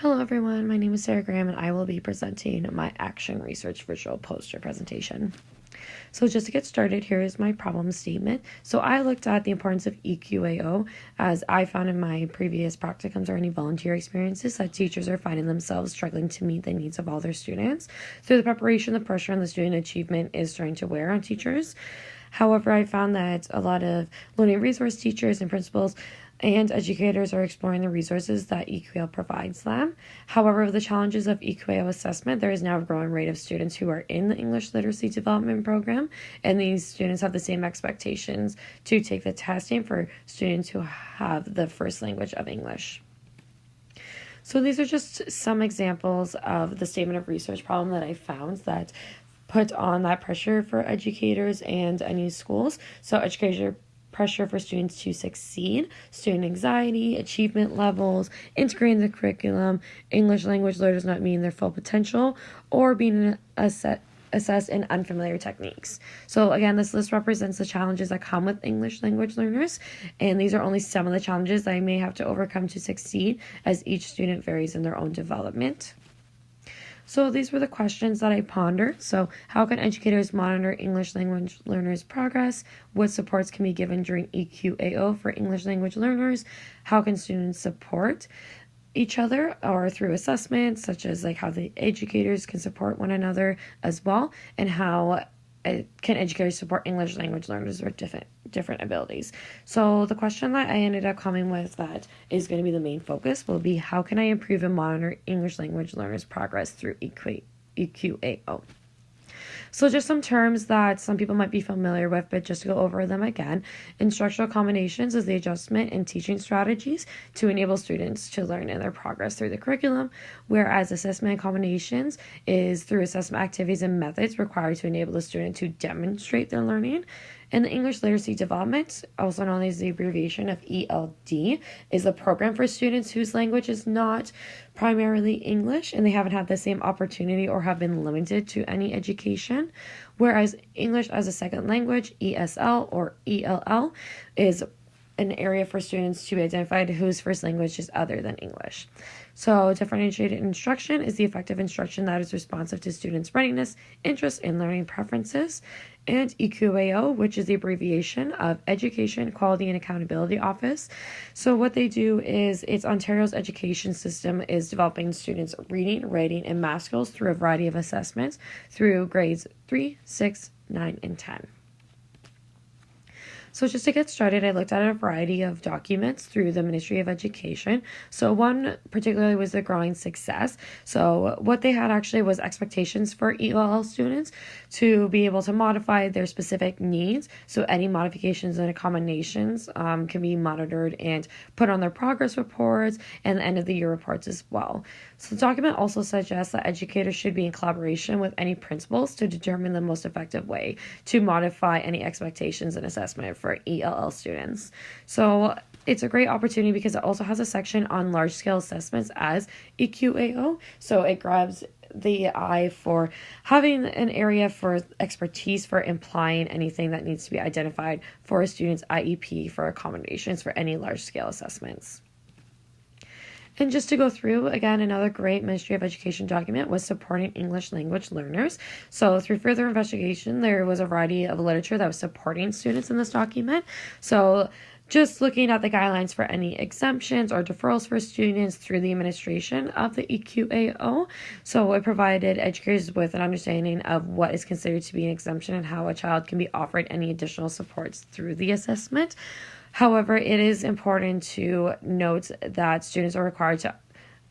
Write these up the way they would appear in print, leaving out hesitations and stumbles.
Hello everyone, my name is Sarah Graham and I will be presenting my action research visual poster presentation. So just to get started, here is my problem statement. So I looked at the importance of EQAO as I found in my previous practicums or any volunteer experiences that teachers are finding themselves struggling to meet the needs of all their students. Through the preparation, the pressure on the student achievement is starting to wear on teachers. However, I found that a lot of learning resource teachers and principals and educators are exploring the resources that EQAO provides them. However, with the challenges of EQAO assessment, there is now a growing rate of students who are in the English Literacy Development Program, and these students have the same expectations to take the testing for students who have the first language of English. So these are just some examples of the statement of research problem that I found that put on that pressure for educators and any schools. So education pressure for students to succeed, student anxiety, achievement levels, integrating the curriculum, English language learners not meeting their full potential, or being assessed in unfamiliar techniques. So again, this list represents the challenges that come with English language learners, and these are only some of the challenges that I may have to overcome to succeed, as each student varies in their own development. So these were the questions that I pondered. So how can educators monitor English language learners' progress? What supports can be given during EQAO for English language learners? How can students support each other or through assessments, such as like how the educators can support one another as well? And how can educators support English language learners with different abilities? So the question that I ended up coming with that is going to be the main focus will be, how can I improve and monitor English language learners' progress through EQAO? So just some terms that some people might be familiar with, but just to go over them again. Instructional combinations is the adjustment and teaching strategies to enable students to learn in their progress through the curriculum, whereas assessment combinations is through assessment activities and methods required to enable the student to demonstrate their learning. And the English Literacy Development, also known as the abbreviation of ELD, is a program for students whose language is not primarily English and they haven't had the same opportunity or have been limited to any education. Whereas English as a second language, ESL or ELL, is an area for students to be identified whose first language is other than English. So differentiated instruction is the effective instruction that is responsive to students' readiness, interest, and learning preferences. And EQAO, which is the abbreviation of Education, Quality, and Accountability Office. So what they do is, it's Ontario's education system is developing students' reading, writing, and math skills through a variety of assessments through grades 3, 6, 9, and 10. So just to get started, I looked at a variety of documents through the Ministry of Education. So one particularly was the growing success. So what they had actually was expectations for ELL students to be able to modify their specific needs. So any modifications and accommodations can be monitored and put on their progress reports and the end of the year reports as well. So the document also suggests that educators should be in collaboration with any principals to determine the most effective way to modify any expectations and assessment for ELL students. So it's a great opportunity because it also has a section on large-scale assessments as EQAO. So it grabs the eye for having an area for expertise for implying anything that needs to be identified for a student's IEP for accommodations for any large-scale assessments. And just to go through, again, another great Ministry of Education document was supporting English language learners. So through further investigation, there was a variety of literature that was supporting students in this document. So just looking at the guidelines for any exemptions or deferrals for students through the administration of the EQAO. So it provided educators with an understanding of what is considered to be an exemption and how a child can be offered any additional supports through the assessment. However, it is important to note that students are required to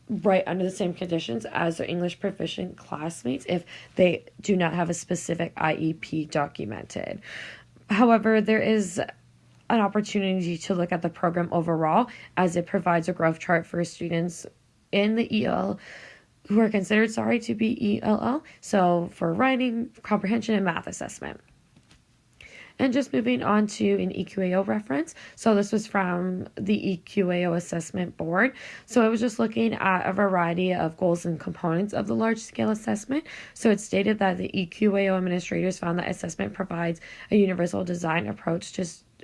write under the same conditions as their English proficient classmates if they do not have a specific IEP documented. However, there is an opportunity to look at the program overall, as it provides a growth chart for students in the EL who are considered, to be ELL, so for writing, comprehension, and math assessment. And just moving on to an EQAO reference. So this was from the EQAO assessment board. So it was just looking at a variety of goals and components of the large-scale assessment. So it stated that the EQAO administrators found that assessment provides a universal design approach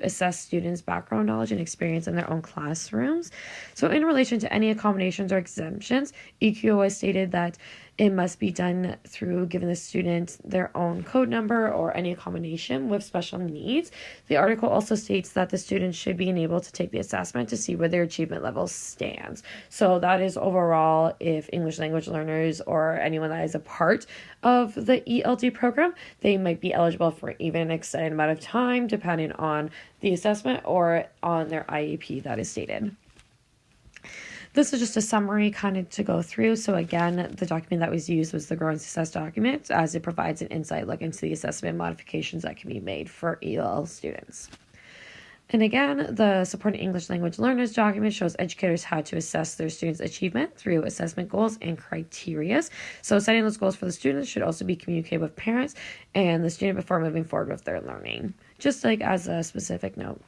assess students' background knowledge and experience in their own classrooms. So in relation to any accommodations or exemptions, EQAO has stated that it must be done through giving the student their own code number or any accommodation with special needs. The article also states that the student should be enabled to take the assessment to see where their achievement level stands. So that is overall if English language learners or anyone that is a part of the ELD program, they might be eligible for even an extended amount of time depending on the assessment or on their IEP that is stated. This is just a summary kind of to go through. So again, the document that was used was the Growing Success document, as it provides an insight look into the assessment modifications that can be made for ELL students. And again, the Supporting English Language Learners document shows educators how to assess their students' achievement through assessment goals and criteria. So setting those goals for the students should also be communicated with parents and the student before moving forward with their learning, just like as a specific note.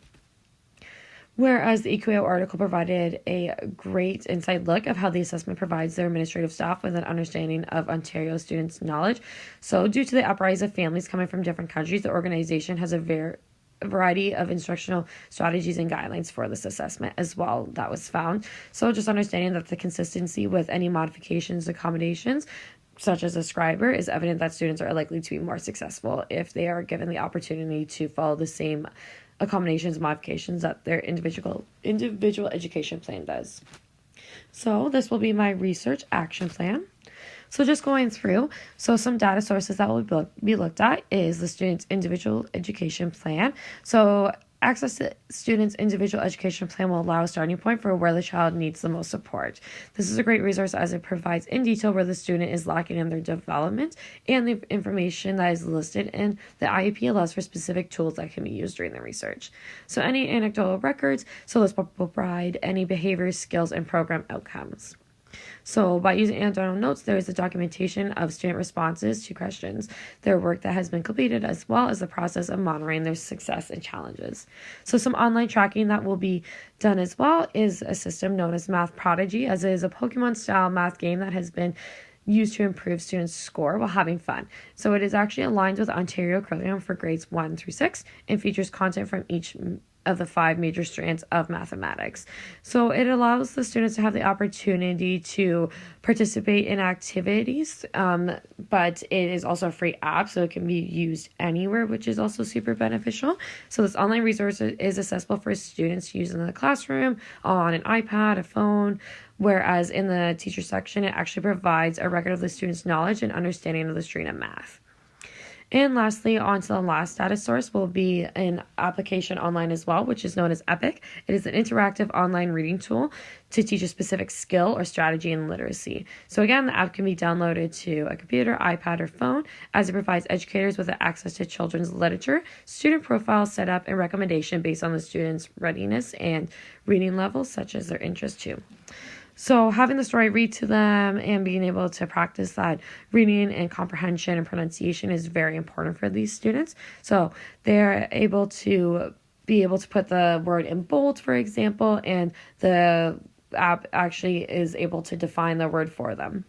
Whereas the EQAO article provided a great inside look of how the assessment provides their administrative staff with an understanding of Ontario students' knowledge. So due to the uprise of families coming from different countries, the organization has a variety of instructional strategies and guidelines for this assessment as well that was found. So just understanding that the consistency with any modifications, accommodations, such as a scriber, is evident that students are likely to be more successful if they are given the opportunity to follow the same accommodations, modifications that their individual education plan does. So this will be my research action plan. So just going through, so some data sources that will be looked at is the student's individual education plan. So access to students' individual education plan will allow a starting point for where the child needs the most support. This is a great resource as it provides in detail where the student is lacking in their development, and the information that is listed in the IEP allows for specific tools that can be used during the research. So any anecdotal records, so this will provide any behaviors, skills, and program outcomes. So by using anecdotal notes, there is the documentation of student responses to questions, their work that has been completed, as well as the process of monitoring their success and challenges. So some online tracking that will be done as well is a system known as Math Prodigy, as it is a Pokemon-style math game that has been used to improve students' score while having fun. So it is actually aligned with Ontario curriculum for grades 1 through 6 and features content from each of the 5 major strands of mathematics. So it allows the students to have the opportunity to participate in activities, but it is also a free app, so it can be used anywhere, which is also super beneficial. So this online resource is accessible for students to use in the classroom, on an iPad, a phone, whereas in the teacher section, it actually provides a record of the student's knowledge and understanding of the stream of math. And lastly, on to the last data source will be an application online as well, which is known as EPIC. It is an interactive online reading tool to teach a specific skill or strategy in literacy. So again, the app can be downloaded to a computer, iPad, or phone, as it provides educators with access to children's literature, student profiles set up, and recommendation based on the student's readiness and reading levels, such as their interest too. So having the story read to them and being able to practice that reading and comprehension and pronunciation is very important for these students. So they're able to put the word in bold, for example, and the app actually is able to define the word for them.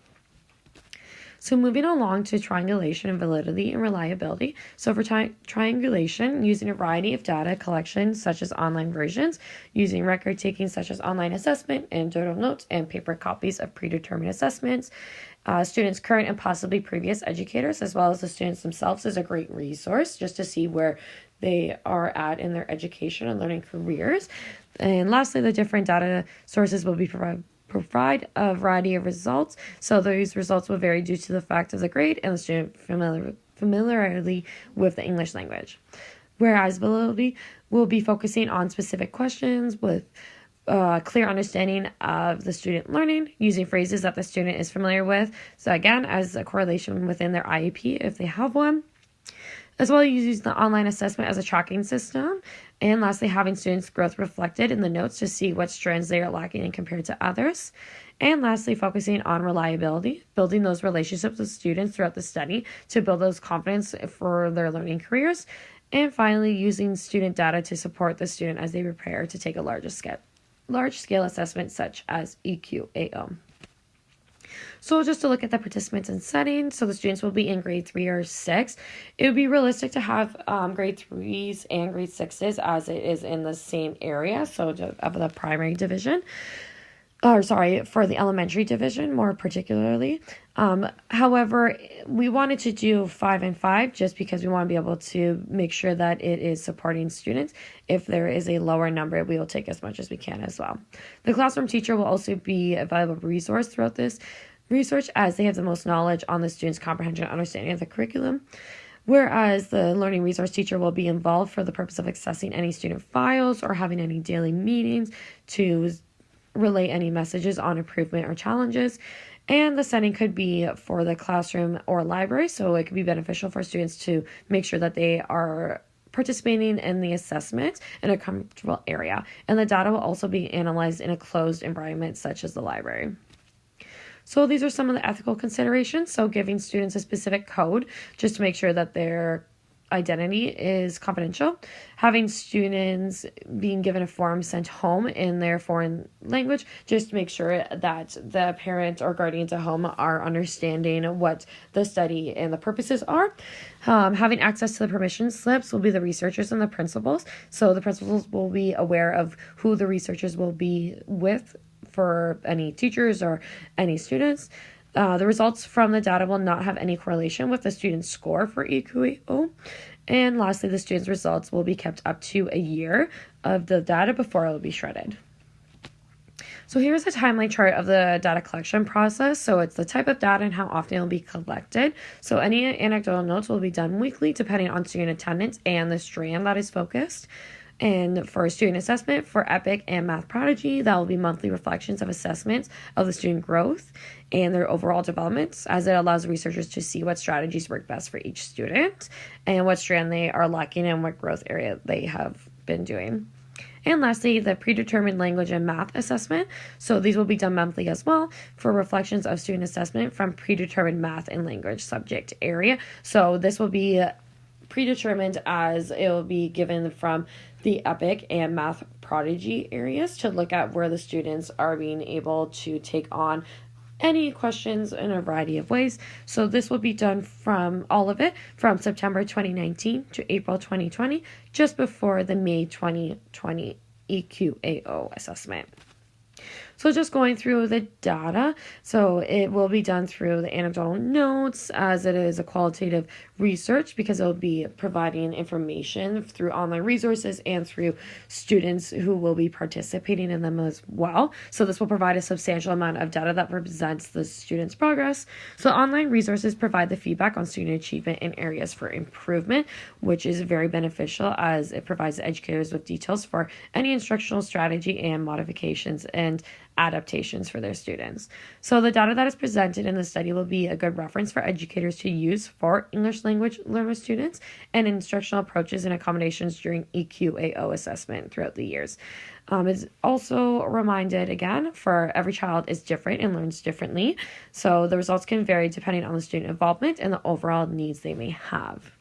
So moving along to triangulation and validity and reliability. So for triangulation, using a variety of data collection such as online versions, using record taking such as online assessment, anecdotal notes, and paper copies of predetermined assessments. Students' current and possibly previous educators, as well as the students themselves, is a great resource just to see where they are at in their education and learning careers. And lastly, the different data sources will be provide a variety of results. So those results will vary due to the fact of the grade and the student familiarity with the English language. Whereas validity will be focusing on specific questions with clear understanding of the student learning, using phrases that the student is familiar with. So again, as a correlation within their IEP if they have one. As well as using the online assessment as a tracking system. And lastly, having students' growth reflected in the notes to see what strands they are lacking in compared to others. And lastly, focusing on reliability, building those relationships with students throughout the study to build those confidence for their learning careers. And finally, using student data to support the student as they prepare to take a large scale assessment such as EQAO. So just to look at the participants and settings, so the students will be in grade 3 or 6. It would be realistic to have grade 3s and grade 6s as it is in the same area, so of the primary division. For the elementary division more particularly. However, we wanted to do 5 and 5 just because we want to be able to make sure that it is supporting students. If there is a lower number, we will take as much as we can as well. The classroom teacher will also be a valuable resource throughout this research as they have the most knowledge on the students' comprehension and understanding of the curriculum. Whereas the learning resource teacher will be involved for the purpose of accessing any student files or having any daily meetings to relay any messages on improvement or challenges. And the setting could be for the classroom or library, so it could be beneficial for students to make sure that they are participating in the assessment in a comfortable area. And the data will also be analyzed in a closed environment such as the library. So these are some of the ethical considerations. So giving students a specific code just to make sure that their identity is confidential, having students being given a form sent home in their foreign language just to make sure that the parent or guardians at home are understanding what the study and the purposes are. Having access to the permission slips will be the researchers and the principals, so the principals will be aware of who the researchers will be with for any teachers or any students. The results from the data will not have any correlation with the student's score for EQAO. And lastly, the student's results will be kept up to a year of the data before it will be shredded. So here's a timeline chart of the data collection process. So it's the type of data and how often it will be collected. So any anecdotal notes will be done weekly depending on student attendance and the strand that is focused. And for student assessment, for EPIC and Math Prodigy, that will be monthly reflections of assessments of the student growth and their overall developments, as it allows researchers to see what strategies work best for each student and what strand they are lacking and what growth area they have been doing. And lastly, the predetermined language and math assessment. So these will be done monthly as well for reflections of student assessment from predetermined math and language subject area. So this will be predetermined as it will be given from the EPIC and Math Prodigy areas to look at where the students are being able to take on any questions in a variety of ways. So this will be done from all of it from September 2019 to April 2020, just before the May 2020 EQAO assessment. So just going through the data, so it will be done through the anecdotal notes as it is a qualitative research because it will be providing information through online resources and through students who will be participating in them as well. So this will provide a substantial amount of data that represents the student's progress. So online resources provide the feedback on student achievement and areas for improvement, which is very beneficial as it provides educators with details for any instructional strategy and modifications and adaptations for their students. So the data that is presented in the study will be a good reference for educators to use for English language learner students and instructional approaches and accommodations during EQAO assessment throughout the years. It's also reminded again for every child is different and learns differently. So the results can vary depending on the student involvement and the overall needs they may have.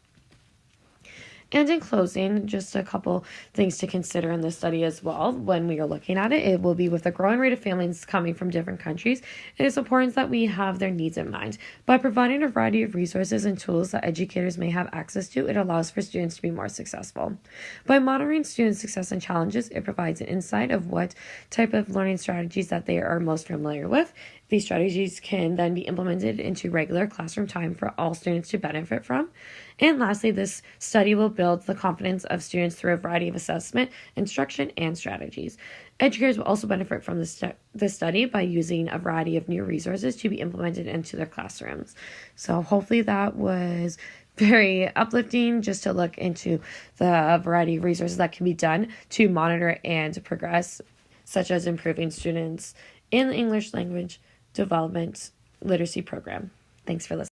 And in closing, just a couple things to consider in this study as well when we are looking at it. It will be with the growing rate of families coming from different countries. It is important that we have their needs in mind. By providing a variety of resources and tools that educators may have access to, it allows for students to be more successful. By monitoring students' success and challenges, it provides an insight of what type of learning strategies that they are most familiar with. These strategies can then be implemented into regular classroom time for all students to benefit from. And lastly, this study will build the confidence of students through a variety of assessment, instruction, and strategies. Educators will also benefit from this study by using a variety of new resources to be implemented into their classrooms. So hopefully that was very uplifting just to look into the variety of resources that can be done to monitor and progress, such as improving students in the English language development literacy program. Thanks for listening.